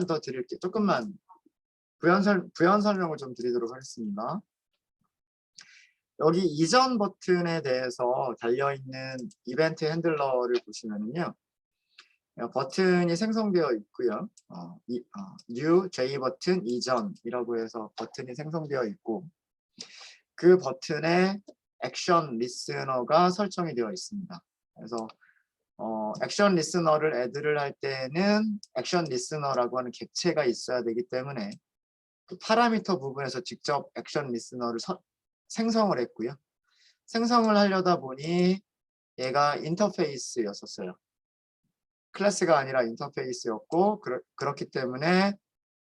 더 드릴게요. 조금만 부연 설명을 좀 드리도록 하겠습니다. 여기 이전 버튼에 대해서 달려있는 이벤트 핸들러를 보시면은요. 버튼이 생성되어 있고요. New J 버튼 이전이라고 해서 버튼이 생성되어 있고 그 버튼에 액션 리스너가 설정이 되어 있습니다. 그래서 액션 리스너를 애드를 할 때는 액션 리스너라고 하는 객체가 있어야 되기 때문에 그 파라미터 부분에서 직접 액션 리스너를 생성을 했고요. 생성을 하려다 보니 얘가 인터페이스였었어요. 클래스가 아니라 인터페이스였고 그렇기 때문에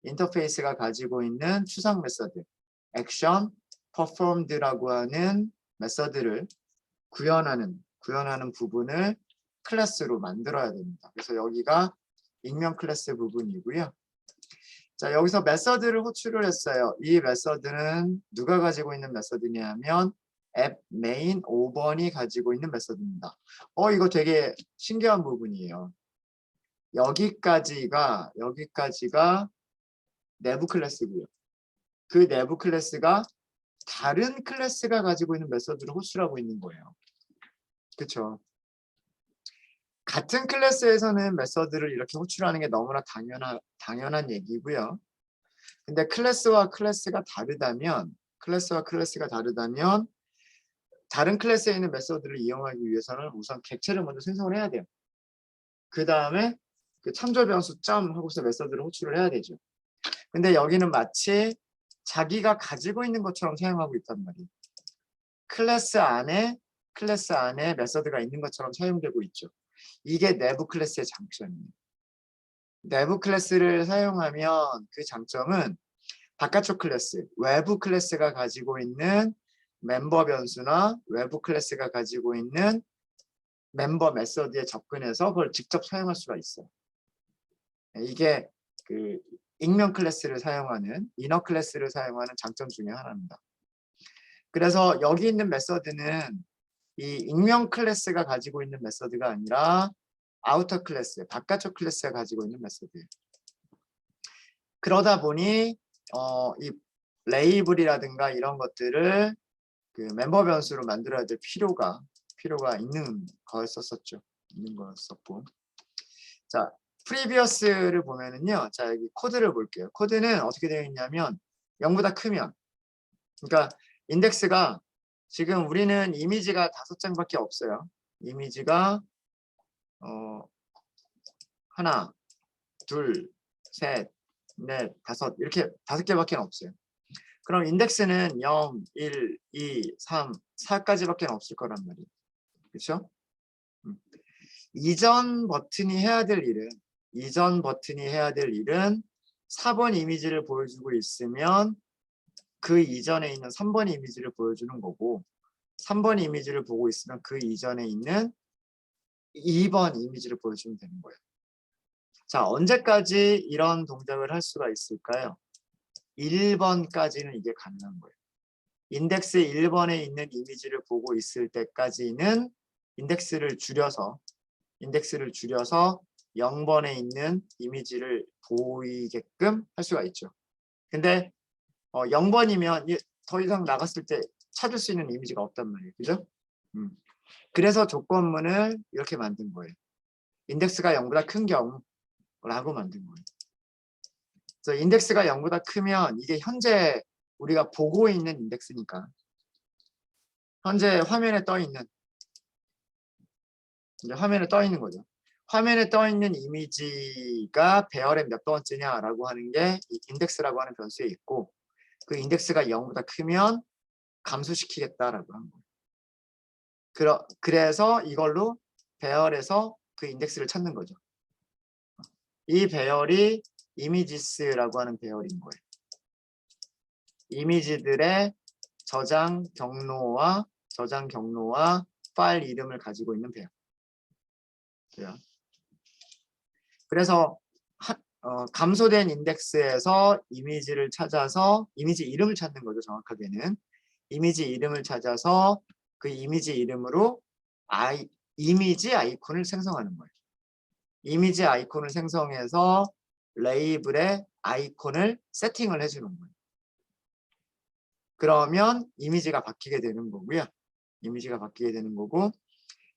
인터페이스가 가지고 있는 추상 메서드 액션 performed라고 하는 메서드를 구현하는 부분을 클래스로 만들어야 됩니다. 그래서 여기가 익명 클래스 부분이고요. 자, 여기서 메서드를 호출을 했어요. 이 메서드는 누가 가지고 있는 메서드냐면 앱 메인 5번이 가지고 있는 메서드입니다. 이거 되게 신기한 부분이에요. 여기까지가 내부 클래스고요. 그 내부 클래스가 다른 클래스가 가지고 있는 메서드를 호출하고 있는 거예요. 그렇죠? 같은 클래스에서는 메서드를 이렇게 호출하는 게 너무나 당연한 얘기고요. 근데 클래스와 클래스가 다르다면 다른 클래스에 있는 메서드를 이용하기 위해서는 우선 객체를 먼저 생성을 해야 돼요. 그 다음에 그 참조 변수 점 하고서 메서드를 호출을 해야 되죠. 근데 여기는 마치 자기가 가지고 있는 것처럼 사용하고 있단 말이에요. 클래스 안에 메서드가 있는 것처럼 사용되고 있죠. 이게 내부 클래스의 장점이에요. 내부 클래스를 사용하면 그 장점은 바깥쪽 클래스, 외부 클래스가 가지고 있는 멤버 변수나 외부 클래스가 가지고 있는 멤버 메서드에 접근해서 그걸 직접 사용할 수가 있어요. 이게 그 익명 클래스를 사용하는 이너 클래스를 사용하는 장점 중에 하나입니다. 그래서 여기 있는 메서드는 이 익명 클래스가 가지고 있는 메서드가 아니라 아우터 클래스, 바깥쪽 클래스가 가지고 있는 메서드예요. 그러다 보니 이 레이블이라든가 이런 것들을 그 멤버 변수로 만들어야 될 필요가 있는 거였었죠. 자, 프리비어스를 보면은요. 자, 여기 코드를 볼게요. 코드는 어떻게 되어 있냐면 0보다 크면, 그러니까 인덱스가 지금 우리는 이미지가 5장밖에 없어요. 이미지가 하나, 둘, 셋, 넷, 다섯 이렇게 5개밖에 없어요. 그럼 인덱스는 0, 1, 2, 3, 4까지밖에 없을 거란 말이에요. 그렇죠? 이전 버튼이 해야 될 일은 4번 이미지를 보여주고 있으면 그 이전에 있는 3번 이미지를 보여주는 거고 3번 이미지를 보고 있으면 그 이전에 있는 2번 이미지를 보여주면 되는 거예요. 자, 언제까지 이런 동작을 할 수가 있을까요? 1번까지는 이게 가능한 거예요. 인덱스 1번에 있는 이미지를 보고 있을 때까지는 인덱스를 줄여서 0번에 있는 이미지를 보이게끔 할 수가 있죠. 근데 0번이면 더 이상 나갔을 때 찾을 수 있는 이미지가 없단 말이에요. 그죠? 그래서 조건문을 이렇게 만든 거예요. 인덱스가 0보다 큰 경우라고 만든 거예요. 그래서 인덱스가 0보다 크면 이게 현재 우리가 보고 있는 인덱스니까 현재 화면에 떠 있는 거죠. 화면에 떠 있는 이미지가 배열의 몇 번째냐라고 하는 게 이 인덱스라고 하는 변수에 있고 그 인덱스가 0보다 크면 감소시키겠다라고 한 거예요. 그래서 이걸로 배열에서 그 인덱스를 찾는 거죠. 이 배열이 이미지스라고 하는 배열인 거예요. 이미지들의 저장 경로와 파일 이름을 가지고 있는 배열. 그래서 감소된 인덱스에서 이미지를 찾아서 이미지 이름을 찾는 거죠. 정확하게는 이미지 이름을 찾아서 그 이미지 이름으로 이미지 아이콘을 생성하는 거예요. 이미지 아이콘을 생성해서 레이블의 아이콘을 세팅을 해주는 거예요. 그러면 이미지가 바뀌게 되는 거고요. 이미지가 바뀌게 되는 거고,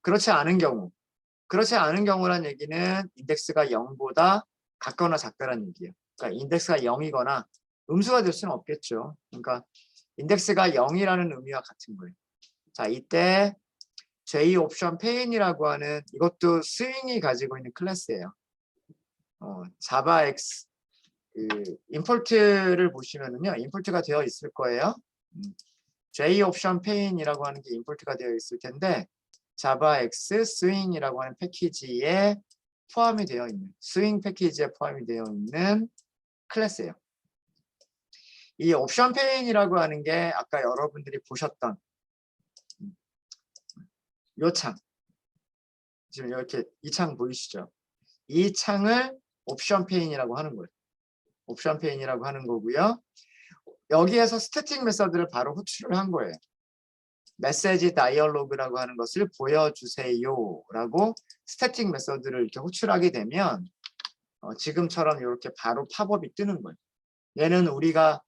그렇지 않은 경우란 얘기는 인덱스가 0보다 같거나 작다라는 얘기예요. 그러니까 인덱스가 0이거나 음수가 될 수는 없겠죠. 그러니까 인덱스가 0이라는 의미와 같은 거예요. 자, 이때 J 옵션 페인이라고 하는 이것도 스윙이 가지고 있는 클래스예요. 자바X 임포트를 보시면은요, 임포트가 되어 있을 거예요. J 옵션 페인이라고 하는 게 임포트가 되어 있을 텐데, 자바X 스윙이라고 하는 패키지에 포함이 되어 있는, 스윙 패키지에 포함이 되어 있는 클래스예요. 이 옵션 페인이라고 하는 게 아까 여러분들이 보셨던 이 창, 지금 이렇게 이 창 보이시죠? 이 창을 옵션 페인이라고 하는 거예요. 옵션 페인이라고 하는 거고요. 여기에서 스태틱 메서드를 바로 호출을 한 거예요. 메시지 다이얼로그라고 하는 것을 보여주세요 라고 스태틱 메서드를 이렇게 호출하게 되면 지금처럼 이렇게 바로 팝업이 뜨는 거예요. 얘는 우리가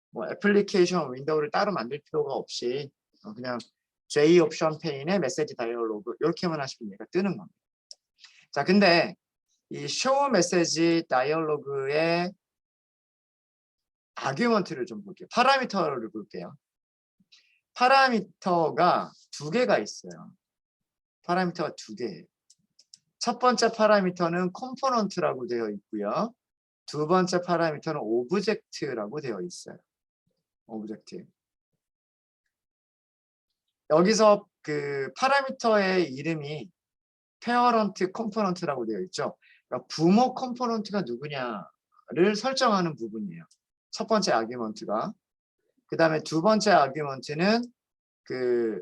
뭐 애플리케이션 윈도우를 따로 만들 필요가 없이 그냥 J 옵션 페인의 메시지 다이얼로그 이렇게만 하시면 얘가 뜨는 겁니다. 자, 근데 이 show 메시지 다이얼로그의 아규먼트를 좀 볼게요. 파라미터를 볼게요. 파라미터가 두 개가 있어요. 파라미터가 두 개예요. 첫 번째 파라미터는 컴포넌트라고 되어 있고요. 두 번째 파라미터는 오브젝트라고 되어 있어요. 오브젝트. 여기서 그 파라미터의 이름이 페어런트 컴포넌트라고 되어 있죠. 그러니까 부모 컴포넌트가 누구냐를 설정하는 부분이에요. 첫 번째 아규먼트가. 그 다음에 두 번째 아규먼트는 그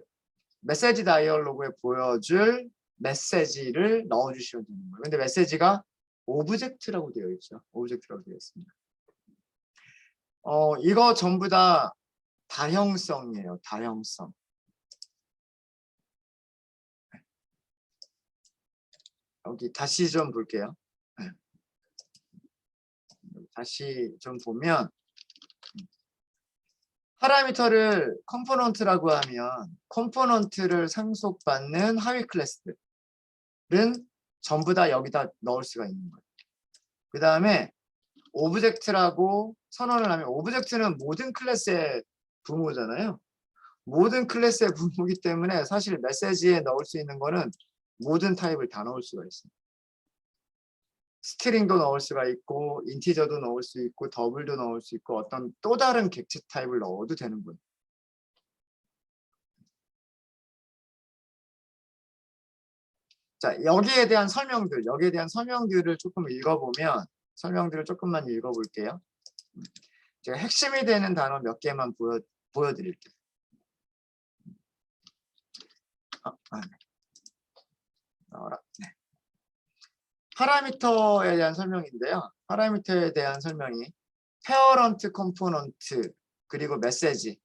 메시지 다이얼로그에 보여줄 메시지를 넣어주시면 되는 거예요. 근데 메시지가 오브젝트라고 되어 있죠. 오브젝트라고 되어 있습니다. 이거 전부 다 다형성이에요. 다형성. 여기 다시 좀 볼게요. 다시 좀 보면 파라미터를 컴포넌트라고 하면 컴포넌트를 상속받는 하위 클래스들은 전부 다 여기다 넣을 수가 있는 거예요. 그 다음에 오브젝트라고 선언을 하면 오브젝트는 모든 클래스의 부모잖아요. 모든 클래스의 부모이기 때문에 사실 메시지에 넣을 수 있는 거는 모든 타입을 다 넣을 수가 있어요. 스트링도 넣을 수가 있고 인티저도 넣을 수 있고 더블도 넣을 수 있고 어떤 또 다른 객체 타입을 넣어도 되는 거예요. 자, 여기에 대한 설명들을 조금 읽어보면 설명들을 조금만 읽어볼게요. 제가 핵심이 되는 단어 몇 개만 보여드릴게요. 네. 파라미터에 대한 설명인데요. 파라미터에 대한 설명이 페어런트 컴포넌트 그리고 메시지.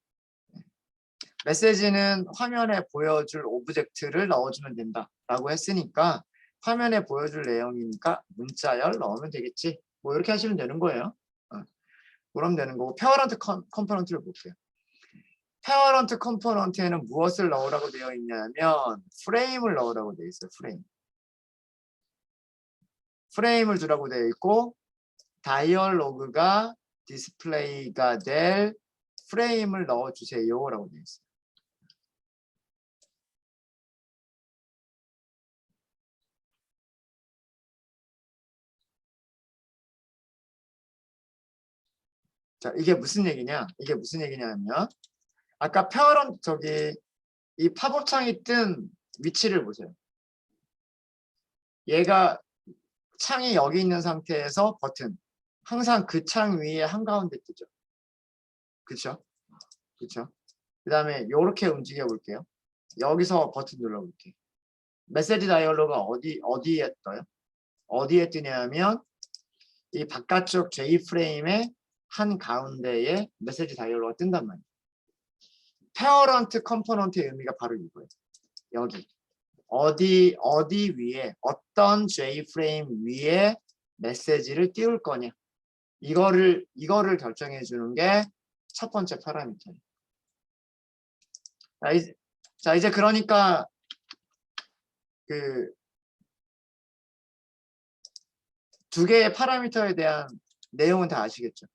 메시지는 화면에 보여줄 오브젝트를 넣어주면 된다라고 했으니까 화면에 보여줄 내용이니까 문자열 넣으면 되겠지. 뭐 이렇게 하시면 되는 거예요. 그럼 되는 거고 페어런트 컴포넌트를 볼게요. 페어런트 컴포넌트에는 무엇을 넣으라고 되어 있냐면 프레임을 넣으라고 되어 있어요. 프레임을 주라고 되어 있고 다이얼로그가 디스플레이가 될 프레임을 넣어주세요 라고 되어 있어요. 자, 이게 무슨 얘기냐? 이게 무슨 얘기냐면 아까 이 팝업 창이 뜬 위치를 보세요. 얘가 창이 여기 있는 상태에서 버튼 항상 그 창 위에 한가운데 뜨죠. 그렇죠? 그렇죠? 그 다음에 이렇게 움직여 볼게요. 여기서 버튼 눌러볼게요. 메시지 다이얼로그가 어디에 떠요? 어디에 뜨냐면 이 바깥쪽 J 프레임의 한 가운데에 메시지 다이얼로그가 뜬단 말이에요. 페어런트 컴포넌트의 의미가 바로 이거예요. 여기 어디 위에 어떤 J 프레임 위에 메시지를 띄울 거냐 이거를 결정해 주는 게 첫 번째 파라미터예요. 자, 이제 그러니까 그 두 개의 파라미터에 대한 내용은 다 아시겠죠?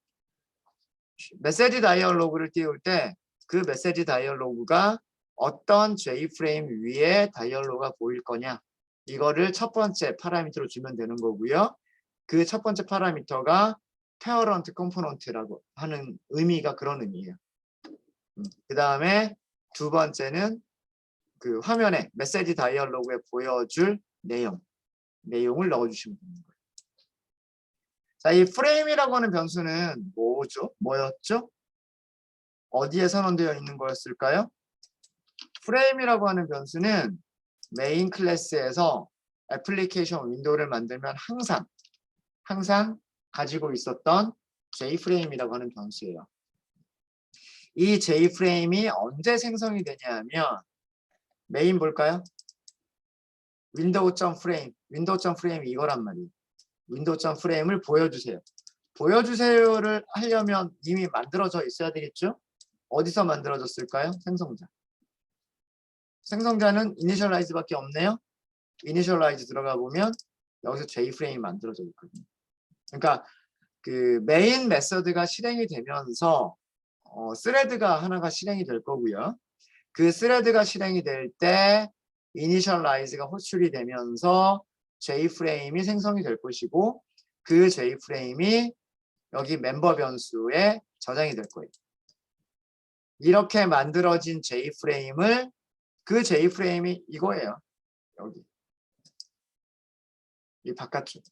메시지 다이얼로그를 띄울 때 그 메시지 다이얼로그가 어떤 J프레임 위에 다이얼로그가 보일 거냐, 이거를 첫 번째 파라미터로 주면 되는 거고요. 그 첫 번째 파라미터가 페어런트 컴포넌트라고 하는 의미가 그런 의미예요. 그 다음에 두 번째는 그 화면에 메시지 다이얼로그에 보여줄 내용을 넣어주시면 되는 거예요. 자, 이 프레임이라고 하는 변수는 뭐였죠? 어디에 선언되어 있는 거였을까요? 프레임이라고 하는 변수는 메인 클래스에서 애플리케이션 윈도우를 만들면 항상 가지고 있었던 J프레임이라고 하는 변수예요. 이 J프레임이 언제 생성이 되냐 하면 메인 볼까요? 윈도우.프레임이 이거란 말이에요. 윈도우.프레임을 보여주세요를 하려면 이미 만들어져 있어야 되겠죠? 어디서 만들어졌을까요? 생성자는 이니셜라이즈밖에 없네요. 이니셜라이즈 들어가 보면 여기서 J프레임이 만들어져 있거든요. 그러니까 그 메인 메서드가 실행이 되면서 스레드가 하나가 실행이 될 거고요. 그 스레드가 실행이 될 때 이니셜라이즈가 호출이 되면서 J프레임이 생성이 될 것이고, 그 J프레임이 여기 멤버 변수에 저장이 될 거예요. 이렇게 만들어진 J프레임을, 그 J프레임이 이거예요. 여기 이 바깥쪽.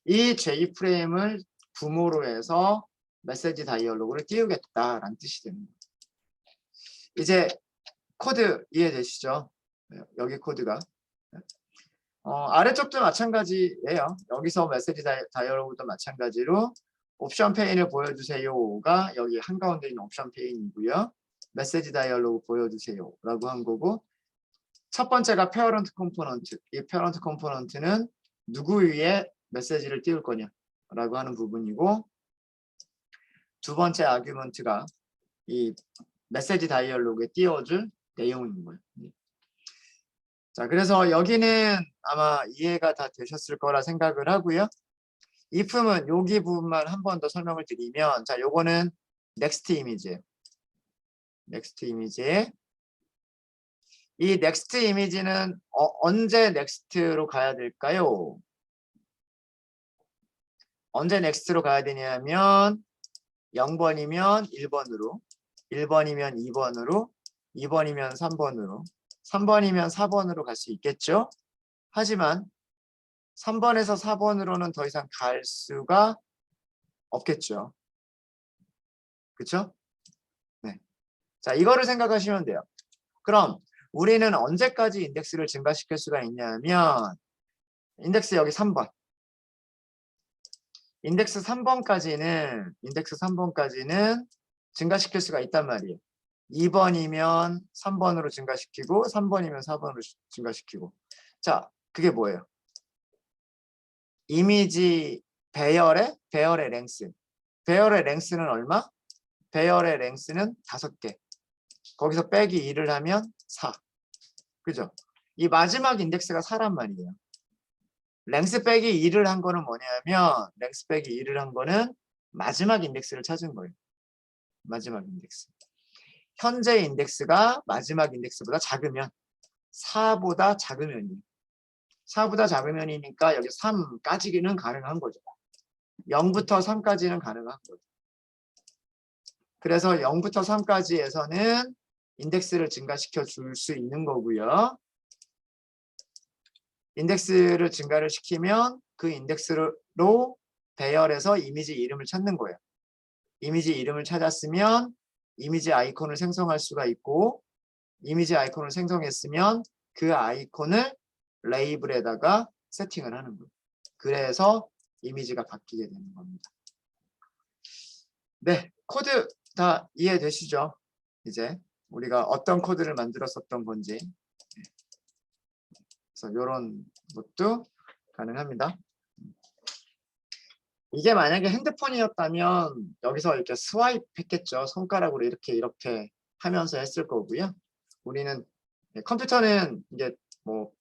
이 J프레임을 부모로 해서 메시지 다이얼로그를 띄우겠다라는 뜻이 됩니다. 이제 코드 이해되시죠? 여기 코드가 아래쪽도 마찬가지예요. 여기서 메시지 다이얼로그도 마찬가지로 옵션 페인을 보여주세요가 여기 한가운데 있는 옵션 페인이고요. 메시지 다이얼로그 보여주세요 라고 한 거고, 첫 번째가 페어런트 컴포넌트. 이 페어런트 컴포넌트는 누구 위에 메시지를 띄울 거냐 라고 하는 부분이고, 두 번째 아규먼트가 이 메시지 다이얼로그에 띄워줄 내용인 거예요. 자, 그래서 여기는 아마 이해가 다 되셨을 거라 생각을 하고요. if는 여기 부분만 한 번 더 설명을 드리면, 자, 요거는 next 이미지예요. next 이미지. 이 next 이미지는 언제 next로 가야 될까요? 언제 next로 가야 되냐면 0번이면 1번으로, 1번이면 2번으로, 2번이면 3번으로, 3번이면 4번으로 갈 수 있겠죠? 하지만 3번에서 4번으로는 더 이상 갈 수가 없겠죠. 그렇죠? 네. 자, 이거를 생각하시면 돼요. 그럼 우리는 언제까지 인덱스를 증가시킬 수가 있냐면, 인덱스 여기 3번. 인덱스 3번까지는 증가시킬 수가 있단 말이에요. 2번이면 3번으로 증가시키고 3번이면 4번으로 증가시키고. 자, 그게 뭐예요? 이미지 배열의 랭스. 배열의 랭스는 얼마? 배열의 랭스는 5개. 거기서 빼기 2를 하면 4. 그죠? 이 마지막 인덱스가 4란 말이에요. 랭스 빼기 2를 한 거는 뭐냐면, 랭스 빼기 2를 한 거는 마지막 인덱스를 찾은 거예요. 마지막 인덱스. 현재 인덱스가 마지막 인덱스보다 작으면 4보다 작으면이에요. 4보다 작으면이니까 여기 3까지는 가능한 거죠. 0부터 3까지는 가능한 거죠. 그래서 0부터 3까지에서는 인덱스를 증가시켜 줄 수 있는 거고요. 인덱스를 증가를 시키면 그 인덱스로 배열해서 이미지 이름을 찾는 거예요. 이미지 이름을 찾았으면 이미지 아이콘을 생성할 수가 있고, 이미지 아이콘을 생성했으면 그 아이콘을 레이블에다가 세팅을 하는 거예요. 그래서 이미지가 바뀌게 되는 겁니다. 네, 코드 다 이해되시죠? 이제 우리가 어떤 코드를 만들었었던 건지. 그래서 이런 것도 가능합니다. 이게 만약에 핸드폰이었다면 여기서 이렇게 스와이프 했겠죠. 손가락으로 이렇게 하면서 했을 거고요. 우리는 컴퓨터는 이게 뭐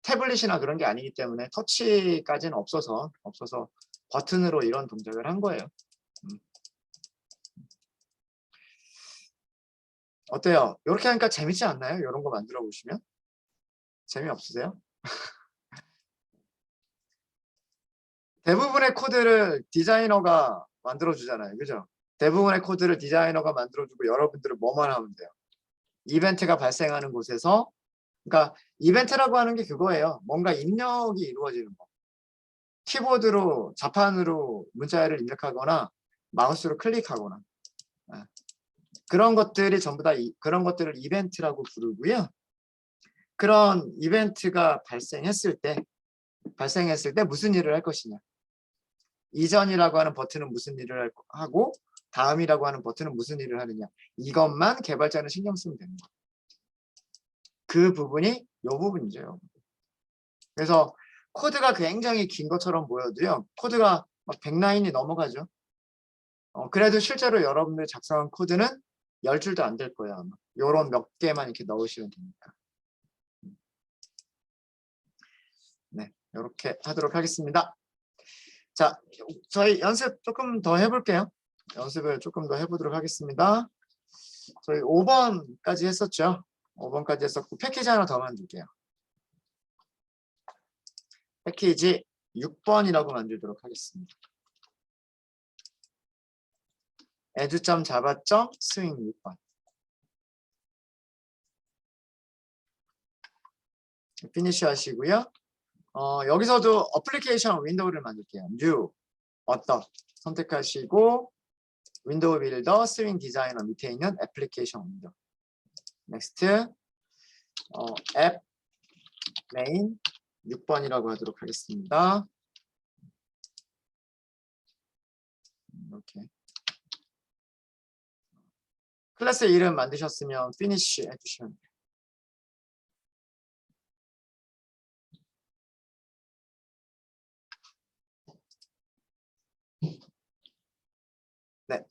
태블릿이나 그런 게 아니기 때문에 터치까지는 없어서 버튼으로 이런 동작을 한 거예요. 어때요? 이렇게 하니까 재밌지 않나요? 이런 거 만들어 보시면 재미없으세요? 대부분의 코드를 디자이너가 만들어 주잖아요. 그죠? 대부분의 코드를 디자이너가 만들어 주고 여러분들은 뭐만 하면 돼요. 이벤트가 발생하는 곳에서, 그러니까 이벤트라고 하는 게 그거예요. 뭔가 입력이 이루어지는 거. 키보드로 자판으로 문자를 입력하거나 마우스로 클릭하거나 그런 것들이 전부 다 그런 것들을 이벤트라고 부르고요. 그런 이벤트가 발생했을 때 무슨 일을 할 것이냐. 이전이라고 하는 버튼은 무슨 일을 하고 다음이라고 하는 버튼은 무슨 일을 하느냐. 이것만 개발자는 신경 쓰면 되는 거예요. 그 부분이 이 부분이죠. 그래서 코드가 굉장히 긴 것처럼 보여도요. 코드가 막 100라인이 넘어가죠. 그래도 실제로 여러분들 작성한 코드는 10줄도 안 될 거예요. 아마. 요런 몇 개만 이렇게 넣으시면 되니까. 네, 이렇게 하도록 하겠습니다. 자, 저희 연습 조금 더 해볼게요. 연습을 조금 더 해보도록 하겠습니다. 저희 5번까지 했었죠. 5번까지 했었고 패키지 하나 더 만들게요. 패키지 6번이라고 만들도록 하겠습니다. 에듀.자바.스윙 6번. 피니쉬 하시고요. 여기서도 어플리케이션 윈도우를 만들게요. New, 어떤 선택하시고 윈도우 빌더, 스윙 디자이너 밑에 있는 애플리케이션 윈도우. 넥스트, 앱 메인 6번이라고 하도록 하겠습니다. 이렇게 클래스 이름 만드셨으면 피니쉬 해주시면 돼요. 네.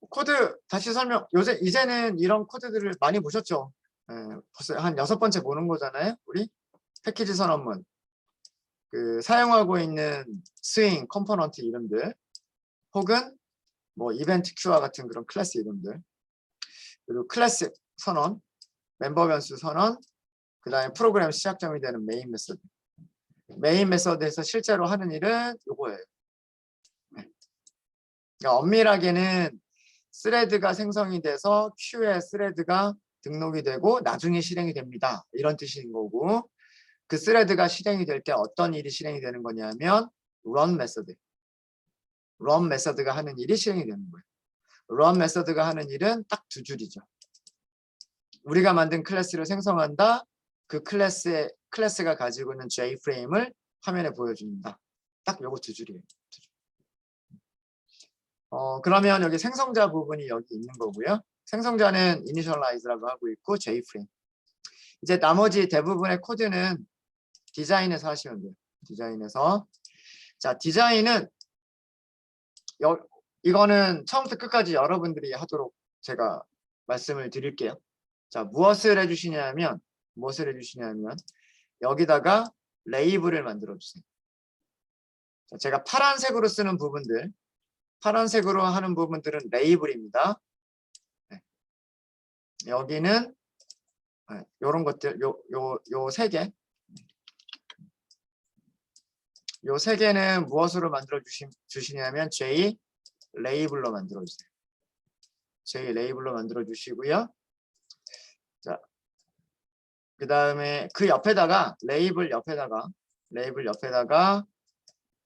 코드 다시 설명. 이제는 이런 코드들을 많이 보셨죠? 벌써 한 6번째 보는 거잖아요. 우리 패키지 선언문. 사용하고 있는 스윙 컴포넌트 이름들 혹은 뭐 이벤트 큐와 같은 그런 클래스 이름들, 그리고 클래스 선언, 멤버 변수 선언, 그 다음에 프로그램 시작점이 되는 메인 메서드. 메인 메서드에서 실제로 하는 일은 이거예요. 그러니까 엄밀하게는 스레드가 생성이 돼서 큐에 스레드가 등록이 되고 나중에 실행이 됩니다. 이런 뜻인 거고, 그 스레드가 실행이 될 때 어떤 일이 실행이 되는 거냐면 run 메서드. run 메서드가 하는 일이 실행이 되는 거예요. run 메서드가 하는 일은 딱 2줄이죠. 우리가 만든 클래스를 생성한다. 그 클래스가 가지고 있는 J프레임을 화면에 보여줍니다. 딱 요거 2줄이에요. 그러면 여기 생성자 부분이 여기 있는 거고요. 생성자는 initialize라고 하고 있고 J프레임. 이제 나머지 대부분의 코드는 디자인에서 하시면 돼요. 디자인에서. 자, 디자인은 이거는 처음부터 끝까지 여러분들이 하도록 제가 말씀을 드릴게요. 자, 무엇을 해주시냐면 여기다가 레이블을 만들어 주세요. 자, 제가 파란색으로 쓰는 부분들, 파란색으로 하는 부분들은 레이블입니다. 네. 여기는 이런 것들, 요 세 개, 요 세 개는 무엇으로 만들어 주시냐면 J 레이블로 만들어 주세요. J 레이블로 만들어 주시고요. 자, 그 다음에 그 옆에다가 레이블 옆에다가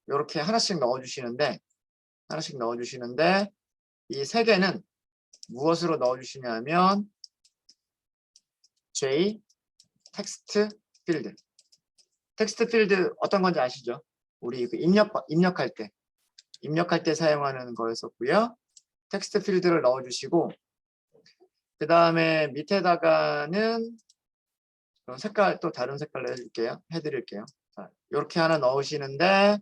이렇게 하나씩 넣어주시는데 이 세 개는 무엇으로 넣어주시냐면 J 텍스트 필드. 텍스트 필드 어떤 건지 아시죠? 우리 그 입력할 때 사용하는 거였었고요. 텍스트 필드를 넣어주시고 그 다음에 밑에다가는 색깔 또 다른 색깔로 해드릴게요. 자, 이렇게 하나 넣으시는데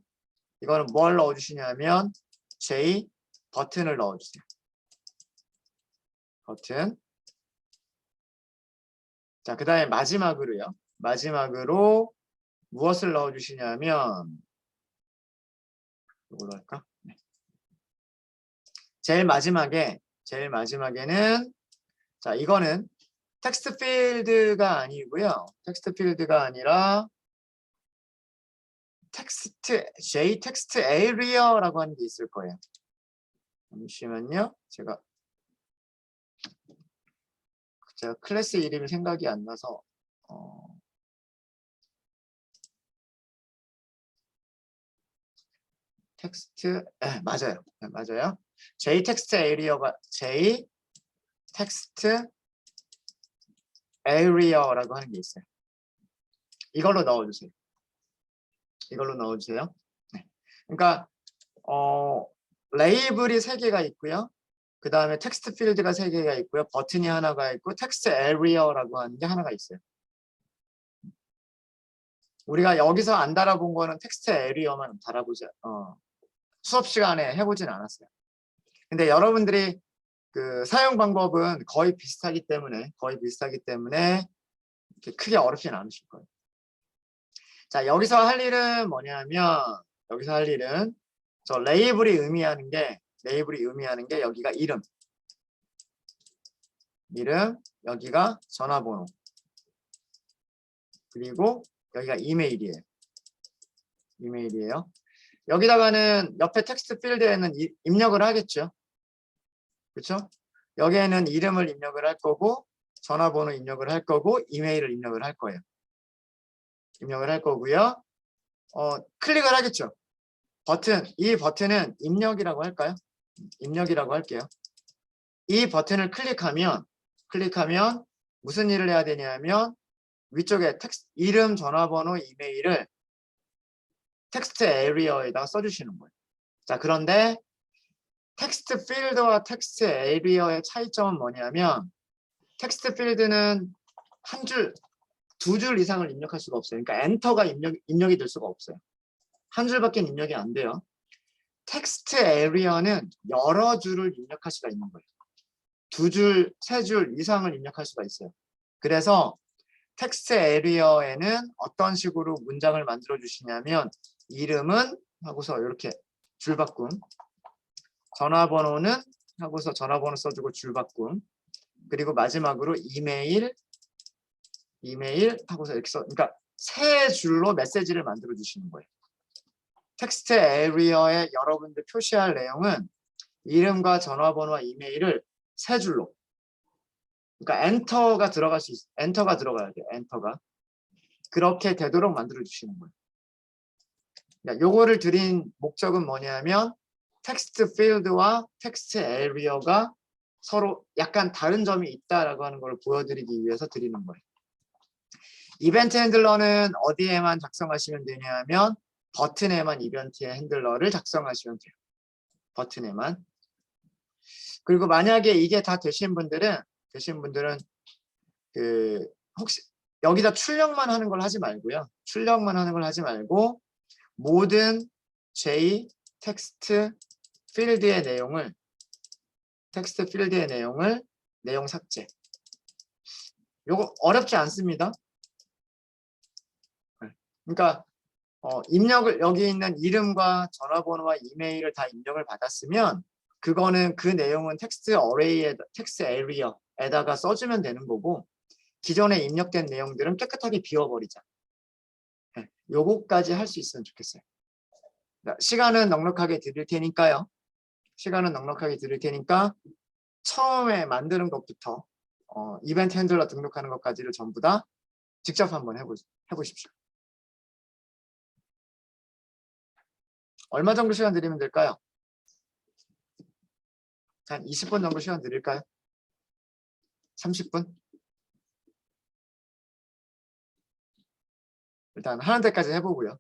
이거는 뭘 넣어주시냐면 J 버튼을 넣어주세요. 버튼. 자, 그 다음에 마지막으로요. 마지막으로 무엇을 넣어주시냐면 이걸로 할까? 네. 제일 마지막에는 자, 이거는 텍스트 필드가 아니고요. 텍스트 필드가 아니라 J 텍스트 에리어라고 하는 게 있을 거예요. 잠시만요. 제가 클래스 이름이 생각이 안 나서 텍스트 맞아요. 네, 맞아요. J 텍스트 에리어라고 하는 게 있어요. 이걸로 넣어주세요. 네. 그러니까 레이블이 3개가 있고요. 그 다음에 텍스트 필드가 3개가 있고요. 버튼이 하나가 있고 텍스트 에리어라고 하는 게 하나가 있어요. 우리가 여기서 안 달아본 거는 텍스트 에리어만 달아보자. 수업 시간에 해보진 않았어요. 근데 여러분들이 그 사용 방법은 거의 비슷하기 때문에 이렇게 크게 어렵진 않으실 거예요. 자, 여기서 할 일은 뭐냐면 저 레이블이 의미하는 게 여기가 이름, 여기가 전화번호, 그리고 여기가 이메일이에요. 여기다가는 옆에 텍스트 필드에는 입력을 하겠죠. 그렇죠? 여기에는 이름을 입력을 할 거고 전화번호 입력을 할 거고 이메일을 입력을 할 거예요. 클릭을 하겠죠. 이 버튼은 입력이라고 할까요? 입력이라고 할게요. 이 버튼을 클릭하면 무슨 일을 해야 되냐면 위쪽에 이름, 전화번호, 이메일을 텍스트 에리어에다 써주시는 거예요. 자, 그런데 텍스트 필드와 텍스트 에리어의 차이점은 뭐냐면 텍스트 필드는 한 줄, 2줄 이상을 입력할 수가 없어요. 그러니까 엔터가 입력이 될 수가 없어요. 한 줄밖에 입력이 안 돼요. 텍스트 에리어는 여러 줄을 입력할 수가 있는 거예요. 2줄, 3줄 이상을 입력할 수가 있어요. 그래서 텍스트 에리어에는 어떤 식으로 문장을 만들어 주시냐면 이름은 하고서 이렇게 줄바꿈, 전화번호는 하고서 전화번호 써주고 줄바꿈, 그리고 마지막으로 이메일 하고서 이렇게 그러니까 3줄로 메시지를 만들어 주시는 거예요. 텍스트 에리어에 여러분들 표시할 내용은 이름과 전화번호와 이메일을 3줄로, 그러니까 엔터가 들어가야 돼요. 엔터가 그렇게 되도록 만들어 주시는 거예요. 요거를 드린 목적은 뭐냐면 텍스트 필드와 텍스트 에리어가 서로 약간 다른 점이 있다라고 하는 걸 보여드리기 위해서 드리는 거예요. 이벤트 핸들러는 어디에만 작성하시면 되냐면 버튼에만 이벤트 핸들러를 작성하시면 돼요. 버튼에만. 그리고 만약에 이게 다 되신 분들은 혹시 여기다 출력만 하는 걸 하지 말고요. 모든 J 텍스트 필드의 내용을 내용 삭제. 요거 어렵지 않습니다. 그러니까 입력을 여기 있는 이름과 전화번호와 이메일을 다 입력을 받았으면 그거는 그 내용은 텍스트 에리어에다가 써주면 되는 거고 기존에 입력된 내용들은 깨끗하게 비워버리자. 네, 요거까지 할 수 있으면 좋겠어요. 시간은 넉넉하게 드릴 테니까 처음에 만드는 것부터 이벤트 핸들러 등록하는 것까지를 전부 다 직접 한번 해보십시오. 얼마 정도 시간 드리면 될까요? 한 20분 정도 시간 드릴까요? 30분? 일단 하는 데까지 해보고요.